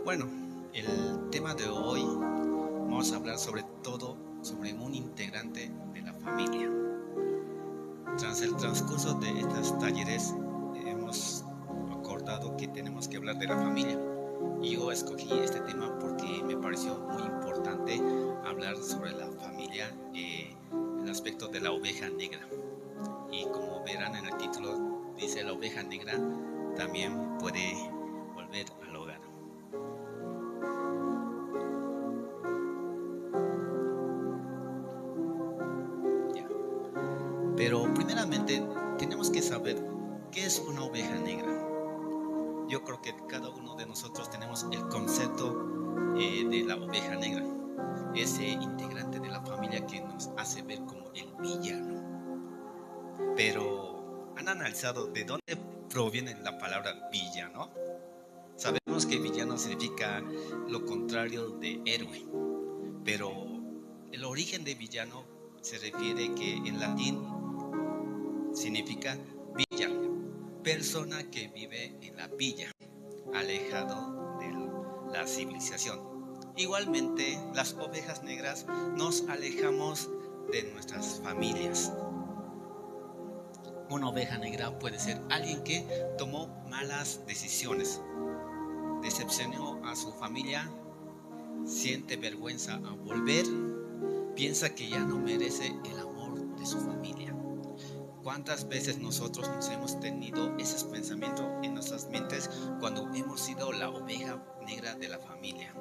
Bueno, el tema de hoy vamos a hablar sobre todo sobre un integrante de la familia. Tras el transcurso de estos talleres hemos acordado que tenemos que hablar de la familia y yo escogí este tema porque me pareció muy importante hablar sobre la familia, el aspecto de la oveja negra. Y como verán en el título, dice la oveja negra también puede volver al hogar. Ya. Pero primeramente tenemos que saber qué es una oveja negra. Yo creo que cada uno de nosotros tenemos el concepto de la oveja negra, ese integrante de la familia que nos hace ver como el villano. Pero ¿han analizado de dónde proviene la palabra villano? Sabemos que villano significa lo contrario de héroe, pero el origen de villano se refiere que en latín significa villa, persona que vive en la villa, alejado de la civilización. Igualmente, las ovejas negras nos alejamos de nuestras familias. Una oveja negra puede ser alguien que tomó malas decisiones, decepcionó a su familia, siente vergüenza al volver, piensa que ya no merece el amor de su familia. ¿Cuántas veces nosotros nos hemos tenido esos pensamientos en nuestras mentes cuando hemos sido la oveja negra de la familia?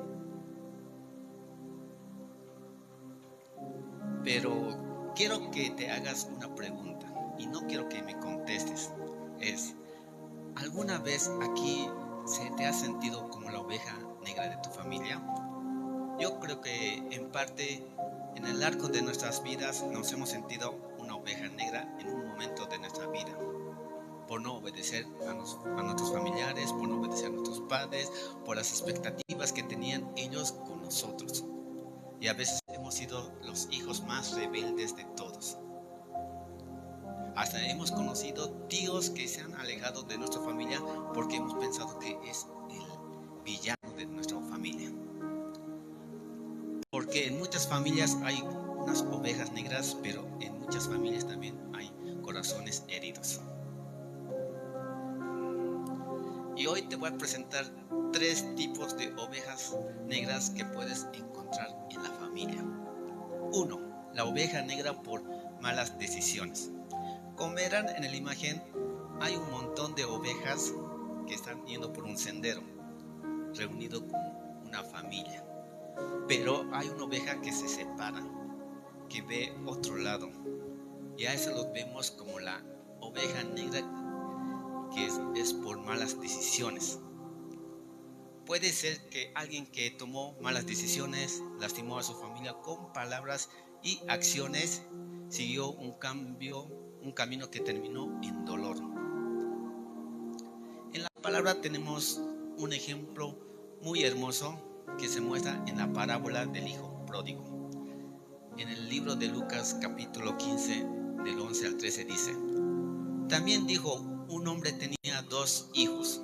Pero quiero que te hagas una pregunta y no quiero que me contestes. Es, ¿alguna vez aquí se te ha sentido como la oveja negra de tu familia? Yo creo que en parte en el arco de nuestras vidas nos hemos sentido una oveja negra en un momento de nuestra vida, por no obedecer a nuestros familiares, por no obedecer a nuestros padres, por las expectativas que tenían ellos con nosotros. Y a veces hemos sido los hijos más rebeldes de todos. Hasta hemos conocido tíos que se han alejado de nuestra familia porque hemos pensado que es el villano de nuestra familia. Porque en muchas familias hay unas ovejas negras, pero en muchas familias también hay corazones heridos. Y hoy te voy a presentar tres tipos de ovejas negras que puedes encontrar en la familia. Uno, la oveja negra por malas decisiones. Como verán en la imagen, hay un montón de ovejas que están yendo por un sendero, reunido como una familia. Pero hay una oveja que se separa, que ve otro lado. Y a eso lo vemos como la oveja negra que es por malas decisiones. Puede ser que alguien que tomó malas decisiones, lastimó a su familia con palabras y acciones, siguió un camino que terminó en dolor. En la palabra tenemos un ejemplo muy hermoso que se muestra en la parábola del hijo pródigo. En el libro de Lucas capítulo 15 del 11 al 13 dice: También dijo, un hombre tenía dos hijos,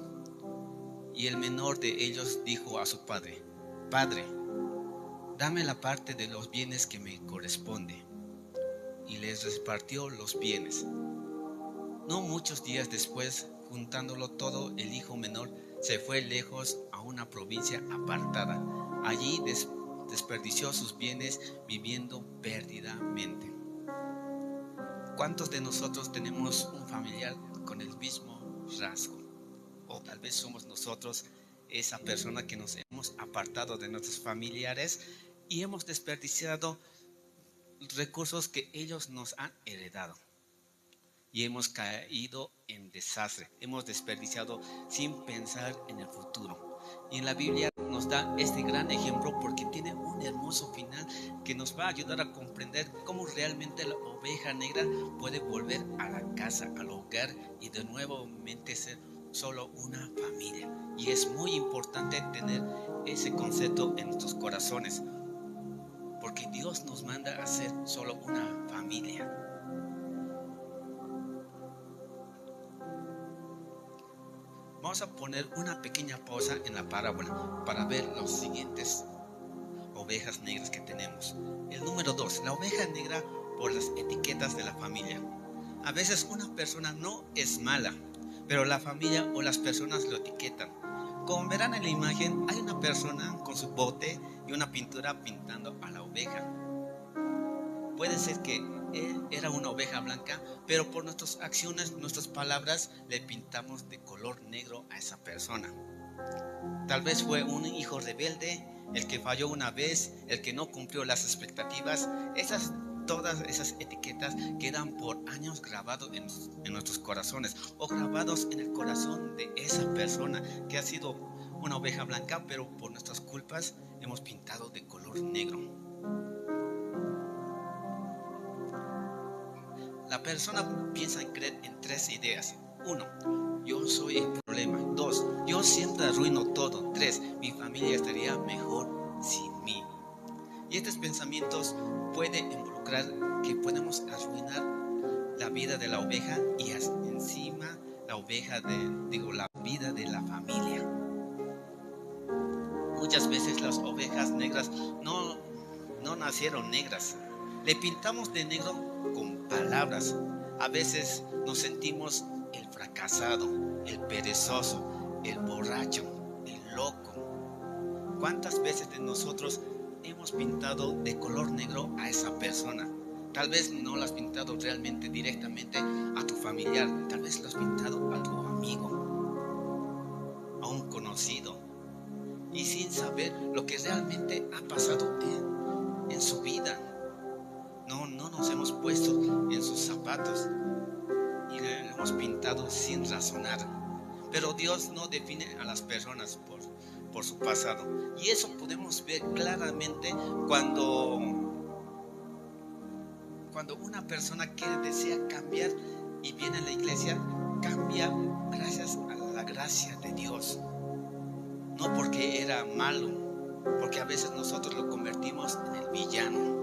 y el menor de ellos dijo a su padre: Padre, dame la parte de los bienes que me corresponde. Y les repartió los bienes. No muchos días después, juntándolo todo, el hijo menor se fue lejos a una provincia apartada. Allí desperdició sus bienes viviendo perdidamente. ¿Cuántos de nosotros tenemos un familiar con el mismo rasgo? O tal vez somos nosotros esa persona que nos hemos apartado de nuestros familiares y hemos desperdiciado recursos que ellos nos han heredado. Y hemos caído en desastre, hemos desperdiciado sin pensar en el futuro. Y en la Biblia nos da este gran ejemplo porque tiene un hermoso final que nos va a ayudar a comprender cómo realmente la oveja negra puede volver a la casa, al hogar y de nuevamente ser solo una familia. Y es muy importante tener ese concepto en nuestros corazones porque Dios nos manda a ser solo una Vamos vamos a poner una pequeña pausa en la parábola para ver los siguientes ovejas negras que tenemos. El número 2, la oveja negra por las etiquetas de la familia. A veces una persona no es mala, pero la familia o las personas lo etiquetan. Como verán en la imagen, hay una persona con su bote y una pintura pintando a la oveja. Puede ser que él era una oveja blanca, pero por nuestras acciones, nuestras palabras, le pintamos de color negro a esa persona. Tal vez fue un hijo rebelde, el que falló una vez, el que no cumplió las expectativas. Todas esas etiquetas quedan por años grabados en nuestros corazones, o grabados en el corazón de esa persona que ha sido una oveja blanca, pero por nuestras culpas hemos pintado de color negro. La persona piensa en creer en 3 ideas. 1. Yo soy el problema. 2. Yo siempre arruino todo. 3. Mi familia estaría mejor sin mí. Y estos pensamientos pueden involucrar que podemos arruinar la vida de la oveja y encima la vida de la familia. Muchas veces las ovejas negras no nacieron negras. Le pintamos de negro con palabras. A veces nos sentimos el fracasado, el perezoso, el borracho, el loco. ¿Cuántas veces de nosotros hemos pintado de color negro a esa persona? Tal vez no lo has pintado realmente directamente a tu familiar, tal vez lo has pintado a tu amigo, a un conocido, y sin saber lo que realmente ha pasado en su vida. No nos hemos puesto en sus zapatos y le hemos pintado sin razonar. Pero Dios no define a las personas por su pasado. Y eso podemos ver claramente cuando una persona que desea cambiar y viene a la iglesia, cambia gracias a la gracia de Dios. No porque era malo, porque a veces nosotros lo convertimos en el villano.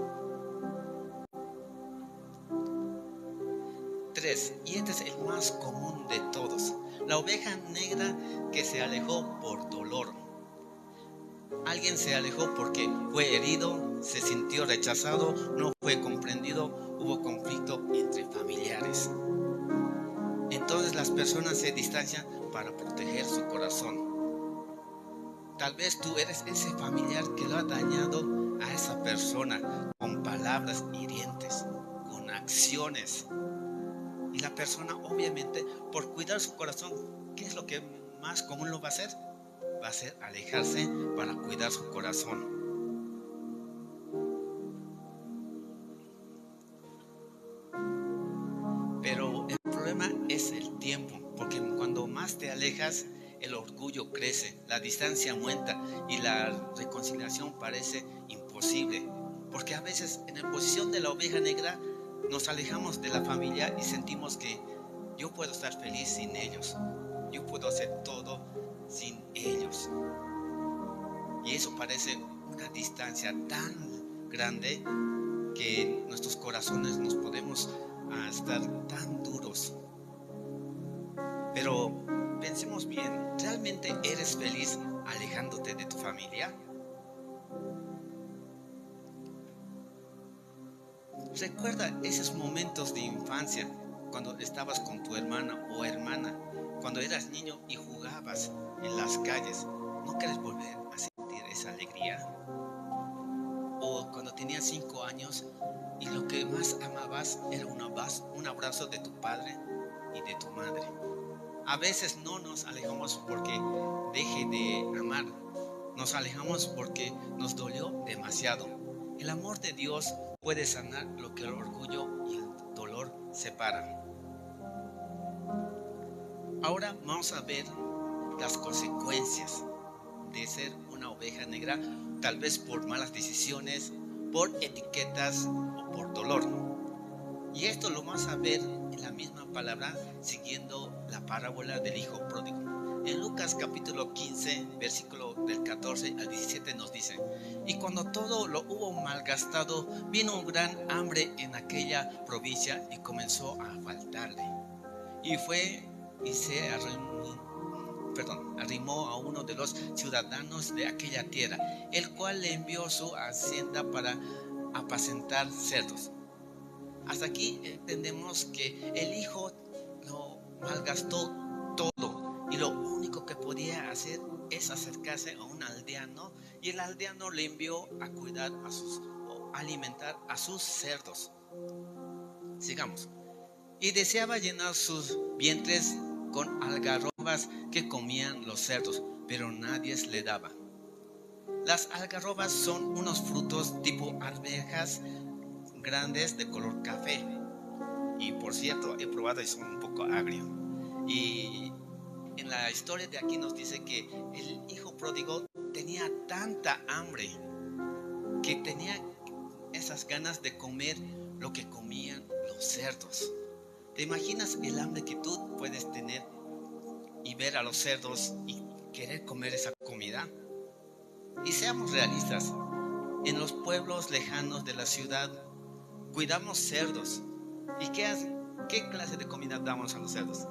3. Y este es el más común de todos: la oveja negra que se alejó por dolor. Alguien se alejó porque fue herido, se sintió rechazado, no fue comprendido, hubo conflicto entre familiares. Entonces las personas se distancian para proteger su corazón. Tal vez tú eres ese familiar que lo ha dañado a esa persona con palabras hirientes, con acciones. Y la persona, obviamente, por cuidar su corazón, ¿qué es lo que más común lo va a hacer? Va a ser alejarse para cuidar su corazón. Pero el problema es el tiempo, porque cuando más te alejas, el orgullo crece, la distancia aumenta y la reconciliación parece imposible. Porque a veces, en la posición de la oveja negra, nos alejamos de la familia y sentimos que yo puedo estar feliz sin ellos, yo puedo hacer todo sin ellos. Y eso parece una distancia tan grande que nuestros corazones nos podemos estar tan duros. Pero pensemos bien, ¿realmente eres feliz alejándote de tu familia? Recuerda esos momentos de infancia, cuando estabas con tu hermana o hermana, cuando eras niño y jugabas en las calles. ¿No quieres volver a sentir esa alegría? O cuando tenías 5 años y lo que más amabas era un abrazo de tu padre y de tu madre. A veces no nos alejamos porque deje de amar, nos alejamos porque nos dolió demasiado. El amor de Dios puede sanar lo que el orgullo y el dolor separan. Ahora vamos a ver las consecuencias de ser una oveja negra, tal vez por malas decisiones, por etiquetas o por dolor. Y esto lo vamos a ver en la misma palabra siguiendo la parábola del hijo pródigo. En Lucas capítulo 15, versículo del 14 al 17 nos dice: y cuando todo lo hubo malgastado, vino un gran hambre en aquella provincia y comenzó a faltarle. Y fue y se arrimó a uno de los ciudadanos de aquella tierra, el cual le envió su hacienda para apacentar cerdos. Hasta aquí entendemos que el hijo lo malgastó todo y lo único que podía hacer es acercarse a un aldeano, y el aldeano le envió a cuidar o alimentar a sus cerdos. Sigamos. Y deseaba llenar sus vientres con algarrobas que comían los cerdos, pero nadie le daba. Las algarrobas son unos frutos tipo arvejas grandes de color café. Y por cierto, he probado y son un poco agrio. Y en la historia de aquí nos dice que el hijo pródigo tenía tanta hambre que tenía esas ganas de comer lo que comían los cerdos. ¿Te imaginas el hambre que tú puedes tener y ver a los cerdos y querer comer esa comida? Y seamos realistas, en los pueblos lejanos de la ciudad cuidamos cerdos. ¿Y qué clase de comida damos a los cerdos?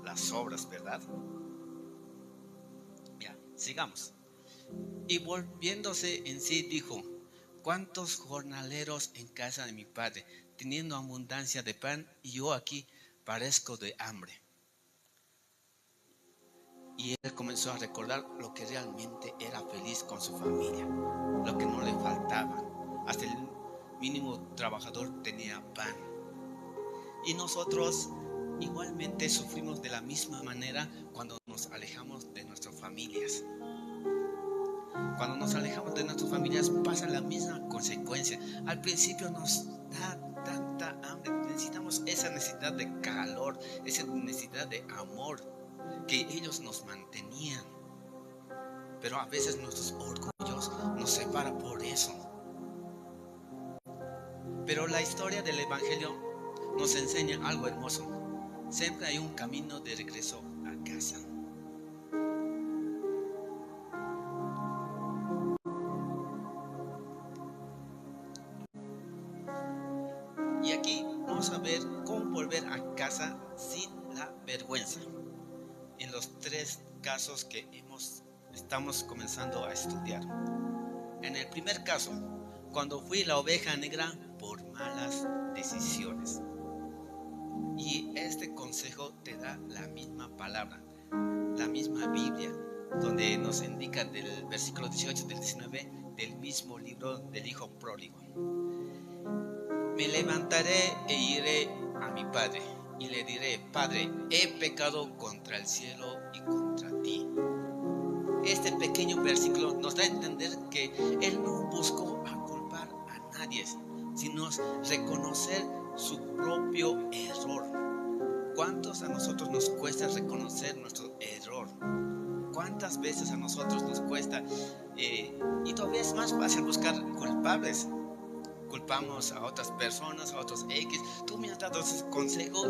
Las sobras, ¿verdad? Ya, sigamos. Y volviéndose en sí dijo: ¿cuántos jornaleros en casa de mi padre, teniendo abundancia de pan, y yo aquí padezco de hambre? Y él comenzó a recordar lo que realmente era feliz con su familia, lo que no le faltaba. Hasta el mínimo trabajador tenía pan. Y nosotros igualmente sufrimos de la misma manera cuando nos alejamos de nuestras familias. Cuando nos alejamos de nuestras familias pasa la misma consecuencia. Al principio nos da tanta hambre, necesitamos esa necesidad de calor, esa necesidad de amor que ellos nos mantenían. Pero a veces nuestros orgullos nos separan por eso. Pero la historia del Evangelio nos enseña algo hermoso. Siempre hay un camino de regreso a casa. Y aquí vamos a ver cómo volver a casa sin la vergüenza. En los 3 casos que estamos comenzando a estudiar. En el primer caso, cuando fui la oveja negra por malas decisiones. Y este consejo te da la misma palabra, la misma Biblia, donde nos indica del versículo 18 del 19 del mismo libro del hijo pródigo. Me levantaré e iré a mi padre y le diré: Padre, he pecado contra el cielo y contra ti. Este pequeño versículo nos da a entender que él no buscó culpar a nadie, sino reconocer su propio error. ¿Cuántos a nosotros nos cuesta reconocer nuestro error? ¿Cuántas veces a nosotros nos cuesta? Y todavía es más fácil buscar culpables. Culpamos a otras personas, a otros X. Tú me has dado ese consejo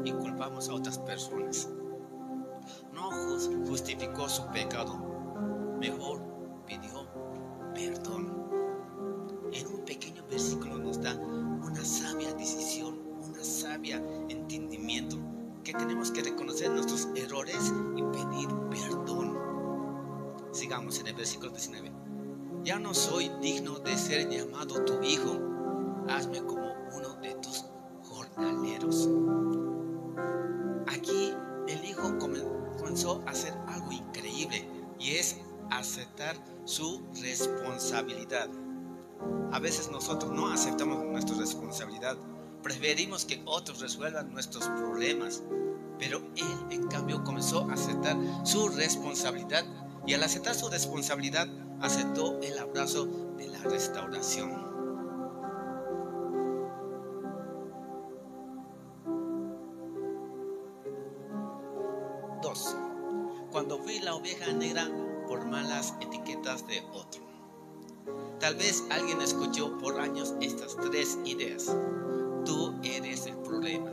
y culpamos a otras personas. No justificó su pecado, mejor pidió perdón. En un pequeño versículo nos da una sabia decisión, una sabia entendimiento, que tenemos que reconocer nuestros errores y pedir perdón. Sigamos en el versículo 19. Ya no soy digno de ser llamado tu hijo. Hazme como uno de tus jornaleros. Aquí el hijo comenzó a hacer algo increíble, y es aceptar su responsabilidad. A veces nosotros no aceptamos nuestra responsabilidad, preferimos que otros resuelvan nuestros problemas, pero él en cambio comenzó a aceptar su responsabilidad, y al aceptar su responsabilidad aceptó el abrazo de la restauración. Cuando fui la oveja negra por malas etiquetas de otro. Tal vez alguien escuchó por años estas 3 ideas. Tú eres el problema.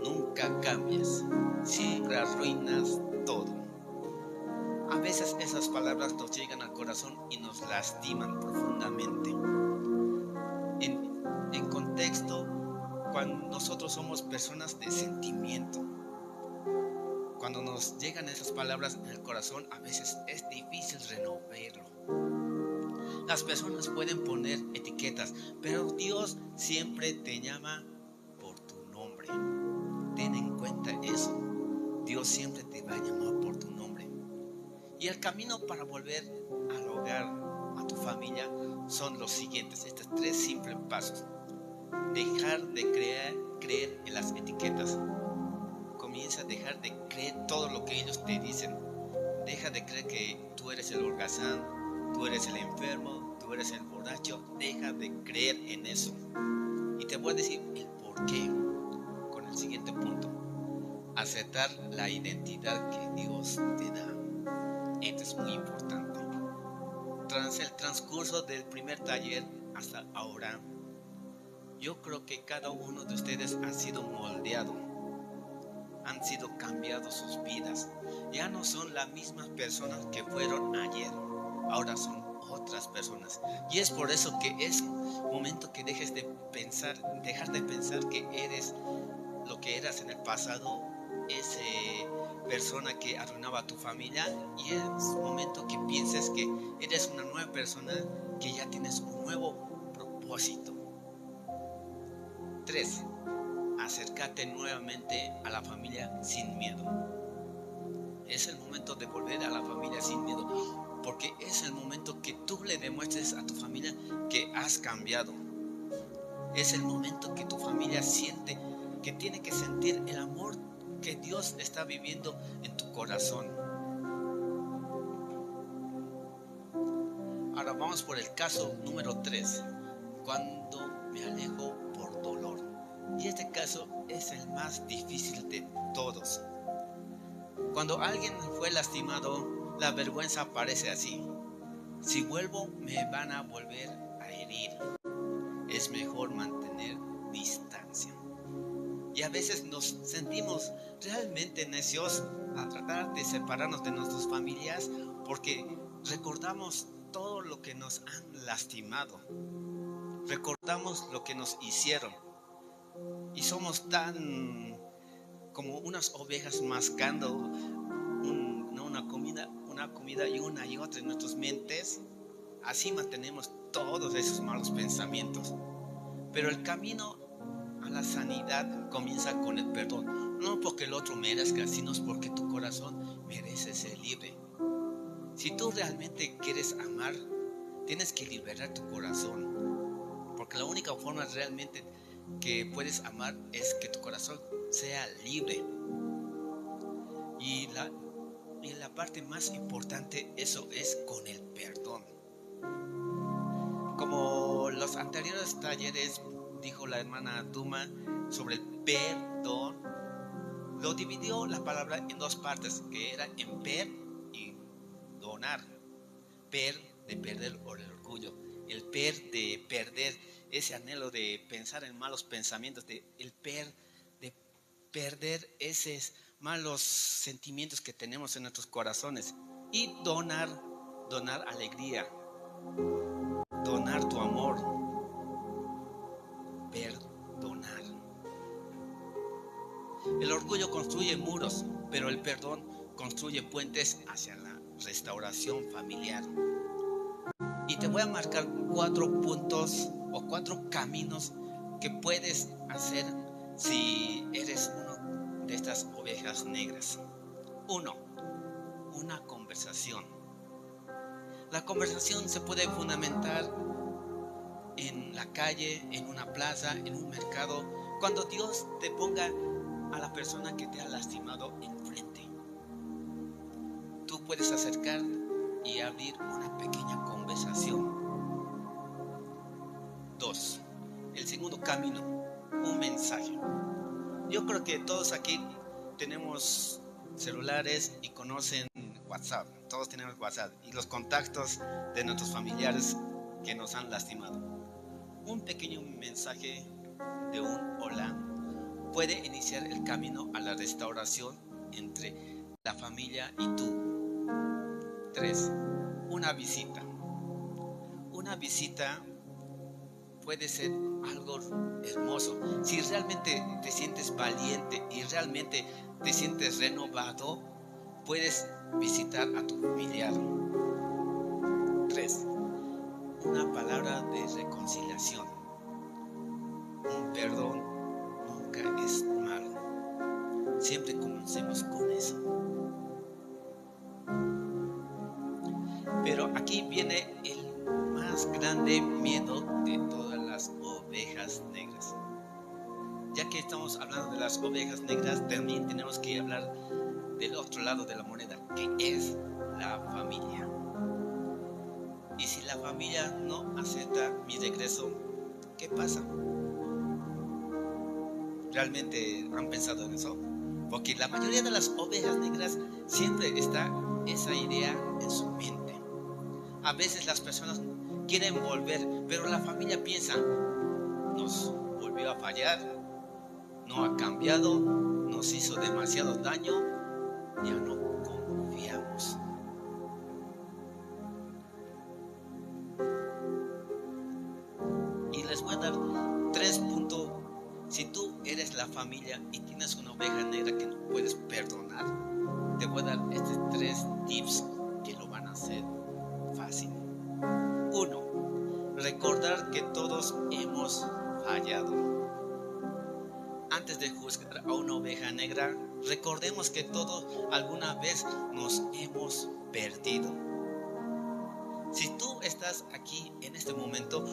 Nunca cambias. Siempre arruinas todo. A veces esas palabras nos llegan al corazón y nos lastiman profundamente. En contexto, cuando nosotros somos personas de sentimiento, Cuando nos llegan esas palabras en el corazón, a veces es difícil renovarlo. Las personas pueden poner etiquetas, pero Dios siempre te llama por tu nombre. Ten en cuenta eso. Dios siempre te va a llamar por tu nombre. Y el camino para volver al hogar, a tu familia, son los siguientes, estos 3 simples pasos. Dejar de creer en las etiquetas. Comienza a dejar de creer todo lo que ellos te dicen. Deja de creer que tú eres el holgazán, tú eres el enfermo, tú eres el borracho. Deja de creer en eso. Y te voy a decir el por qué con el siguiente punto. Aceptar la identidad que Dios te da. Esto es muy importante. Tras el transcurso del primer taller hasta ahora, yo creo que cada uno de ustedes ha sido moldeado, han sido cambiados sus vidas. Ya no son las mismas personas que fueron ayer, ahora son otras personas. Y es por eso que es momento que dejar de pensar que eres lo que eras en el pasado, esa persona que arruinaba a tu familia, y es momento que pienses que eres una nueva persona, que ya tienes un nuevo propósito. 3. Acércate nuevamente a la familia sin miedo. Es el momento de volver a la familia sin miedo, porque es el momento que tú le demuestres a tu familia que has cambiado. Es el momento que tu familia siente, que tiene que sentir el amor que Dios está viviendo en tu corazón. Ahora vamos por el caso número 3, cuando me alejo por dolor. Y este caso es el más difícil de todos. Cuando alguien fue lastimado, la vergüenza aparece así. Si vuelvo, me van a volver a herir. Es mejor mantener distancia. Y a veces nos sentimos realmente necios a tratar de separarnos de nuestras familias porque recordamos todo lo que nos han lastimado. Recordamos lo que nos hicieron. Y somos tan como unas ovejas mascando una comida y una y otra en nuestras mentes. Así mantenemos todos esos malos pensamientos. Pero el camino a la sanidad comienza con el perdón. No porque el otro merezca, sino porque tu corazón merece ser libre. Si tú realmente quieres amar, tienes que liberar tu corazón. Porque la única forma realmente que puedes amar es que tu corazón sea libre. Y la parte más importante, eso es con el perdón. Como los anteriores talleres dijo la hermana Duma sobre el perdón, lo dividió la palabra en 2 partes, que era en per y donar. Per de perder el orgullo, el per de perder ese anhelo de pensar en malos pensamientos, el per de perder esos malos sentimientos que tenemos en nuestros corazones, y donar alegría, donar tu amor, perdonar. El orgullo construye muros, pero el perdón construye puentes hacia la restauración familiar. Y te voy a marcar 4 puntos o 4 caminos que puedes hacer si eres uno de estas ovejas negras. 1. Una conversación. La conversación se puede fundamentar en la calle, en una plaza, en un mercado, cuando Dios te ponga a la persona que te ha lastimado enfrente. Tú puedes acercar y abrir una pequeña conversación. 2. El segundo camino, un mensaje. Yo creo que todos aquí tenemos celulares y conocen WhatsApp. Todos tenemos WhatsApp y los contactos de nuestros familiares que nos han lastimado. Un pequeño mensaje de un hola puede iniciar el camino a la restauración entre la familia y tú. 3. Una visita. Una visita puede ser algo hermoso. Si realmente te sientes valiente y realmente te sientes renovado, puedes visitar a tu familiar. 3. Una palabra de reconciliación. Un perdón nunca es malo. Siempre comencemos con eso. Pero aquí viene el más grande miedo de todas las ovejas negras. Ya que estamos hablando de las ovejas negras, también tenemos que hablar del otro lado de la moneda, que es la familia. Y si la familia no acepta mi regreso, ¿qué pasa? ¿Realmente han pensado en eso? Porque la mayoría de las ovejas negras siempre está esa idea en su mente. A veces las personas quieren volver, pero la familia piensa, nos volvió a fallar, no ha cambiado, nos hizo demasiado daño, ya no confiamos. Y les voy a dar 3 puntos. Si tú eres la familia y tienes una oveja negra que no puedes perdonar, te voy a dar estos 3 tips que lo van a hacer fácil. 1. Recordar que todos hemos fallado. Antes de juzgar a una oveja negra, recordemos que todos alguna vez nos hemos perdido. Si tú estás aquí en este momento,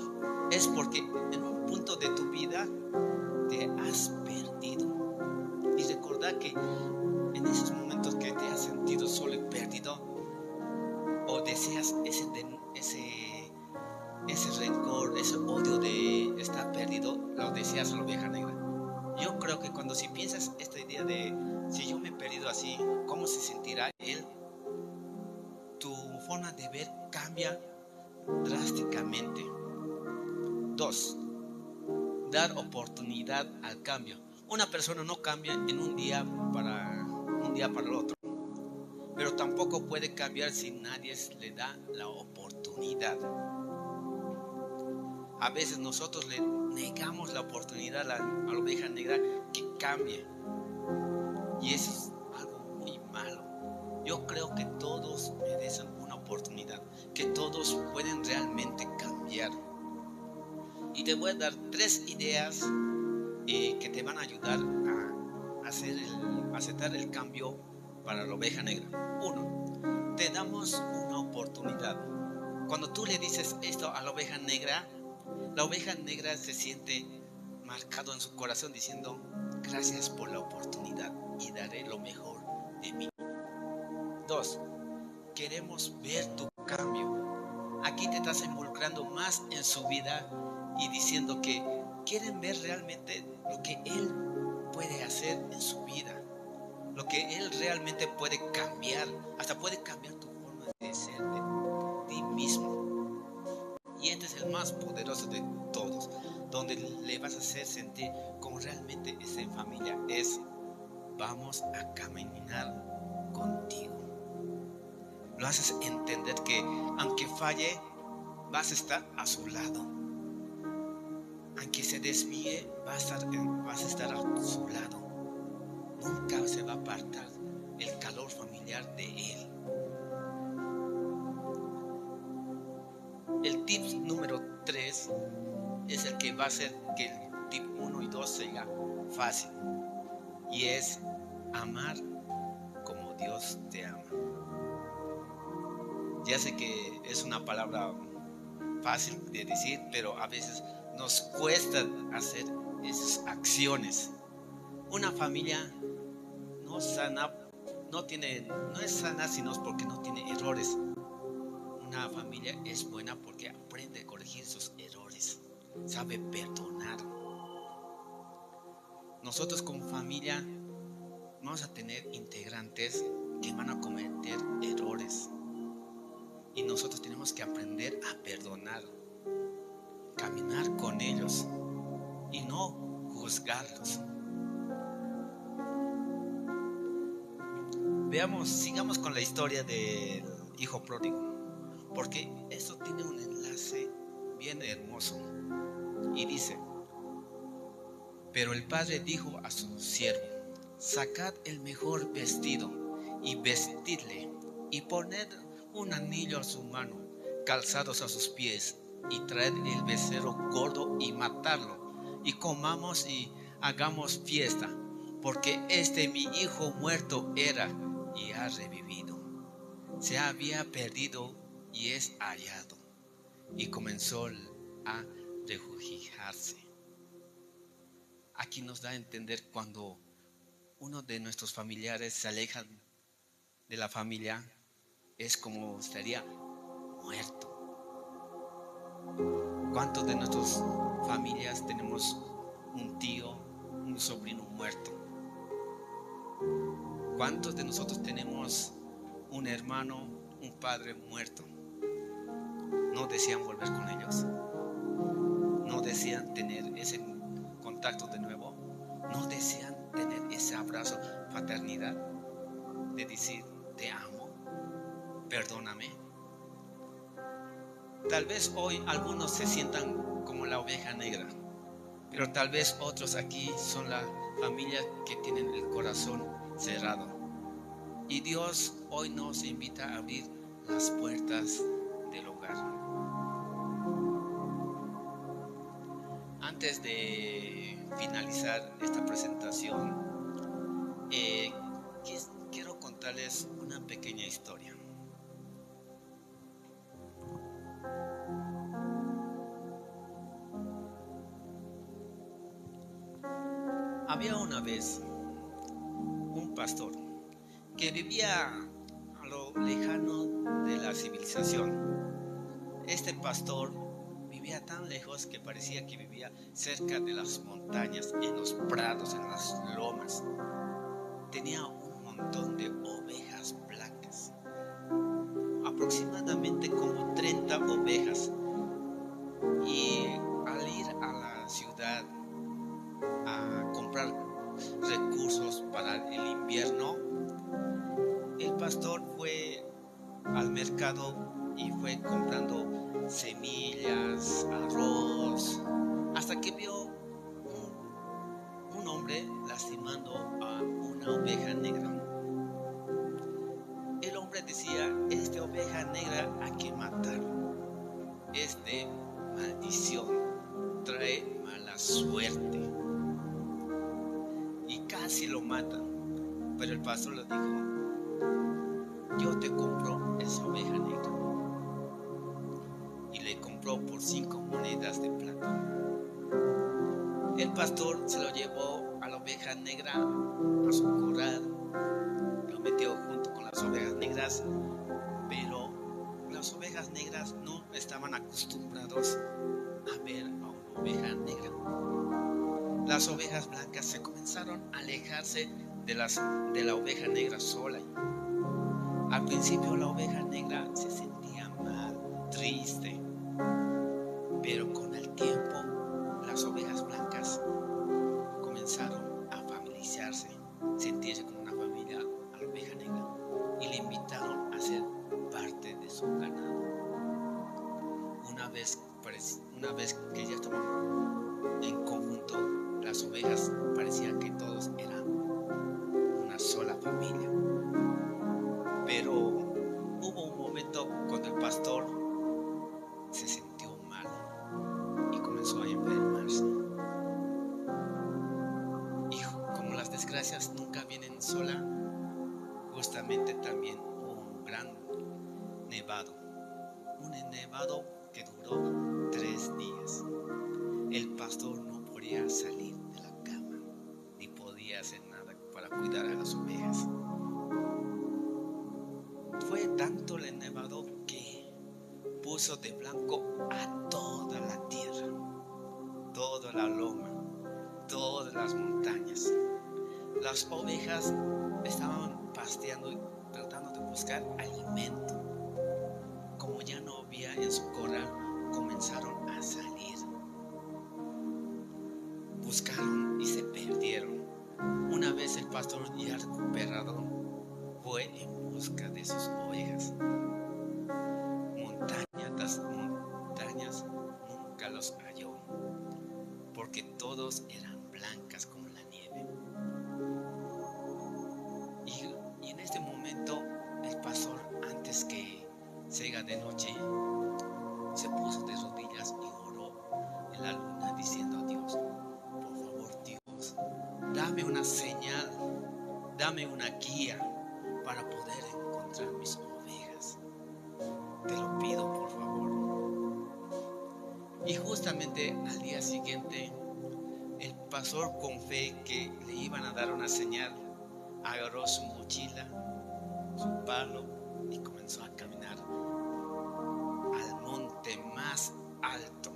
es porque en un punto de tu vida te has perdido. Y recordar que en esos momentos que te has sentido solo y perdido, o deseas ese rencor, ese odio de estar perdido, lo deseas a la oveja negra. Yo creo que cuando si piensas esta idea de si yo me he perdido así, ¿cómo se sentirá él? Tu forma de ver cambia drásticamente. 2. Dar oportunidad al cambio. Una persona no cambia en un día para el otro, pero tampoco puede cambiar si nadie le da la oportunidad. A veces nosotros le negamos la oportunidad a la oveja negra que cambie, y eso es algo muy malo. Yo creo que todos merecen una oportunidad, que todos pueden realmente cambiar. Y te voy a dar 3 ideas que te van a ayudar a aceptar el cambio para la oveja negra. 1. Te damos una oportunidad. Cuando tú le dices esto a la oveja negra se siente marcado en su corazón diciendo, gracias por la oportunidad y daré lo mejor de mí. 2. Queremos ver tu cambio. Aquí te estás involucrando más en su vida y diciendo que quieren ver realmente lo que él puede hacer en su vida, lo que él realmente puede cambiar, hasta puede cambiar tu forma de ser de ti mismo. Y este es el más poderoso de todos, donde le vas a hacer sentir como realmente es en familia, es vamos a caminar contigo. Lo haces entender que aunque falle, vas a estar a su lado. Aunque se desvíe, vas a estar a su lado. Nunca se va a apartar el calor familiar de él. El tip número 3 es el que va a hacer que el tip 1 y 2 sea fácil. Y es amar como Dios te ama. Ya sé que es una palabra fácil de decir, pero a veces nos cuesta hacer esas acciones. Una familia no sana, no es sana sino porque no tiene errores. Una familia es buena porque aprende a corregir sus errores, sabe perdonar. Nosotros como familia vamos a tener integrantes que van a cometer errores y nosotros tenemos que aprender a perdonar, caminar con ellos y no juzgarlos. Sigamos con la historia del hijo pródigo, porque esto tiene un enlace bien hermoso. Y dice: pero el padre dijo a su siervo: sacad el mejor vestido y vestidle, y poned un anillo a su mano, calzados a sus pies, y traed el becerro gordo y matadlo, y comamos y hagamos fiesta, porque este mi hijo muerto era y ha revivido, se había perdido y es hallado. Y comenzó a regocijarse. Aquí nos da a entender cuando uno de nuestros familiares se aleja de la familia, es como estaría muerto. ¿Cuántos de nuestras familias tenemos un tío, un sobrino muerto? ¿Cuántos de nosotros tenemos un hermano, un padre muerto? ¿No desean volver con ellos? ¿No desean tener ese contacto de nuevo? ¿No desean tener ese abrazo, paternidad, de decir te amo, perdóname? Tal vez hoy algunos se sientan como la oveja negra, pero tal vez otros aquí son la familia que tienen el corazón cerrado. Y Dios hoy nos invita a abrir las puertas del hogar. Antes de finalizar esta presentación, quiero contarles una pequeña historia. Había una vez un pastor que vivía a lo lejano de la civilización. Este pastor vivía tan lejos que parecía que vivía cerca de las montañas, en los prados, en las lomas. Tenía un montón de ovejas blancas, aproximadamente como 30 ovejas. Y al ir a la ciudad a comprar recursos para el invierno, el pastor fue al mercado y fue comprando semillas, arroz, hasta que vio un hombre lastimando a una oveja negra. El hombre decía: esta oveja negra hay que matarlo, es de maldición, trae mala suerte. Y casi lo matan, pero el pastor le dijo: yo te compro esa oveja negra. Y le compró por 5 monedas de plata. El pastor se lo llevó a la oveja negra a su corral, lo metió junto con las ovejas negras, pero las ovejas negras no estaban acostumbrados a ver a una oveja negra. Las ovejas blancas se comenzaron a alejarse de la oveja negra sola. Al principio la oveja negra se sentía mal, triste, pero con el tiempo las ovejas blancas comenzaron a familiarizarse, sentirse como una familia a la oveja negra, y le invitaron a ser parte de su ganado. Una vez que ya estaban en conjunto, las ovejas parecían que todos eran una sola familia. Pero hubo un momento cuando el pastor se sintió mal y comenzó a enfermarse. Y como las desgracias nunca vienen sola, justamente también hubo un gran nevado. Un nevado que duró 3 días. El pastor no podía salir de la cama, ni podía hacer nada para cuidar a las ovejas. Fue tanto el nevado que puso de blanco a toda la tierra, toda la loma, todas las montañas. Las ovejas estaban pasteando y tratando de buscar alimento. Como ya no había en su corral, comenzaron a salir. Buscaron y se perdieron. Una vez el pastor ya recuperado fue en busca de sus ovejas. Montaña tras montañas, nunca los halló. Dios eran blancas como la nieve. Y en este momento el pastor, antes que se haga de noche, se puso de rodillas y oró en la luna diciendo a Dios: por favor, Dios, dame una señal, dame una guía para poder encontrar mis ovejas. Te lo pido, por favor. Y justamente al día siguiente, el pastor, con fe que le iban a dar una señal, agarró su mochila, su palo, y comenzó a caminar al monte más alto.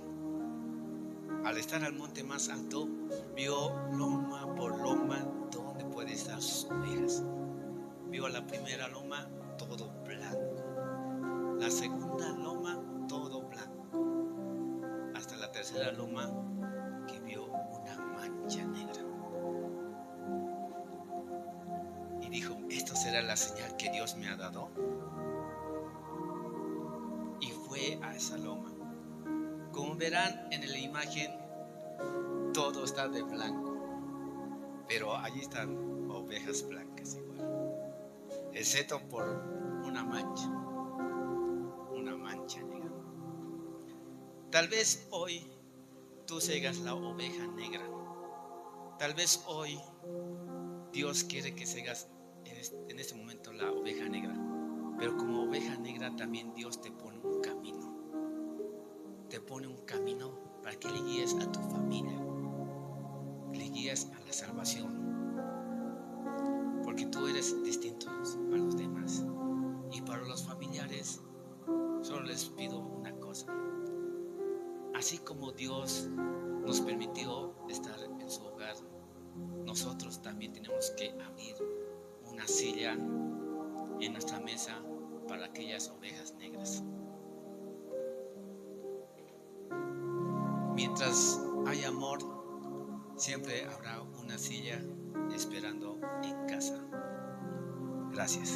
Al estar al monte más alto, vio loma por loma dónde puede estar sus ovejas. Vio a la primera loma todo blanco, la segunda loma todo blanco, hasta la tercera loma que vio una mancha negra. Y dijo: ¿esto será la señal que Dios me ha dado? Y fue a esa loma. Como verán en la imagen, todo está de blanco, pero allí están ovejas blancas igual, excepto por una mancha negra. Tal vez hoy tú seas la oveja negra. Tal vez hoy Dios quiere que seas en este momento la oveja negra. Pero como oveja negra también Dios te pone un camino. Te pone un camino para que le guíes a tu familia, le guíes a la salvación. Porque tú eres distinto a los demás. Y para los familiares solo les pido una cosa: así como Dios nos permitió estar en su hogar, nosotros también tenemos que abrir una silla en nuestra mesa para aquellas ovejas negras. Mientras hay amor, siempre habrá una silla esperando en casa. Gracias.